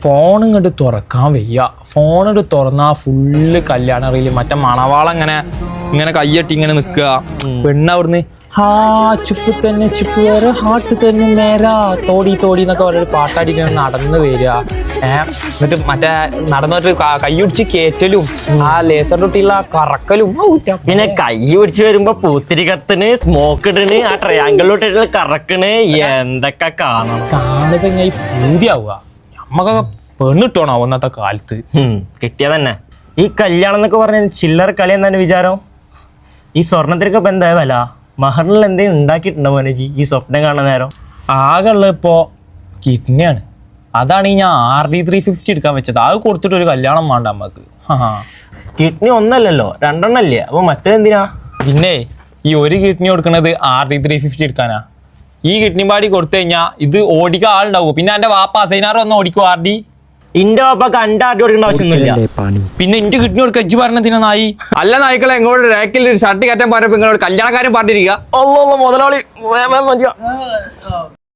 Phone ഇങ്ങോട്ട് തുറക്കാൻ വയ്യ. ഫോണിട്ട് തുറന്നാ ഫുള്ള് കല്യാണ റീല്. മറ്റേ മണവാളം ഇങ്ങനെ കയ്യട്ടി ഇങ്ങനെ നിക്കുക. പെണ്ണ് അവിടുന്ന് ചുപ്പ് തന്നെ ചുപ്പ് വേറെ ഹാട്ട് തന്നെ മേരാ തോടി തോടി എന്നൊക്കെ പറഞ്ഞൊരു പാട്ടാടിക്കാൻ നടന്ന് വരിക. എന്നിട്ട് മറ്റേ നടന്നിട്ട് കൈയൊടിച്ച് കേറ്റലും ആ ലേസർ തൊട്ടിയുള്ള കറക്കലും. പിന്നെ കൈ പിടിച്ച് വരുമ്പോ പൂത്തിരി കത്തിന് സ്മോക്ക് ഇടണ് ആ ട്രയാങ്കിളിലോട്ട് കറക്കണ്. എന്തൊക്കെ കാണണം. കാണുമ്പോ ഇങ്ങനെ പൂതിയാവുക. നമ്മക്കൊക്കെ പെണ്ണിട്ടോണോ ഒന്നത്തെ കാലത്ത്. കിട്ടിയ തന്നെ. ഈ കല്യാണം എന്നൊക്കെ പറഞ്ഞ ചില്ലറ കളി എന്നാണ് വിചാരം. ഈ സ്വർണത്തിനൊക്കെ ഇപ്പൊ എന്താ വില? മഹറിൽ എന്തെങ്കിലും ഉണ്ടാക്കിയിട്ടുണ്ടോ മോനജി ഈ സ്വപ്നം കാണുന്ന നേരം? ആകെ ഉള്ളത് ഇപ്പോ കിഡ്നിയാണ്. അതാണ് ഈ ഞാൻ RD350 എടുക്കാൻ വെച്ചത്. അത് കൊടുത്തിട്ട് ഒരു കല്യാണം വേണ്ട നമ്മക്ക്. കിഡ്നി ഒന്നല്ലല്ലോ, രണ്ടെണ്ണല്ലേ. അപ്പൊ മറ്റേന്തിനാ? പിന്നെ ഈ ഒരു കിഡ്നി കൊടുക്കുന്നത് RD350 എടുക്കാനാ. ഈ കിഡ്നി പാടി കൊടുത്തു കഴിഞ്ഞാൽ ഇത് ഓടിക്കാൻ ആളുണ്ടാവും. പിന്നെ എന്റെ വാപ്പ അസൈനാർ വന്ന് ഓടിക്കും RD. ഇന്റെ വാപ്പക്ക് അണ്ടാട്ടി കൊടുക്കേണ്ട ആവശ്യമൊന്നുമില്ല. പിന്നെ എന്റെ കിഡ്നി കൊടുക്കുക ഇജ്ജ് പറഞ്ഞതിനാ നായി. അല്ല നായ്ക്കളെ എങ്ങോട്ട് റേക്കിൽ ഒരു ഷർട്ട് കയറ്റാൻ പറഞ്ഞപ്പോ നിങ്ങളോട് കല്യാണക്കാരൻ പറഞ്ഞിരിക്കുക. മുതലാളി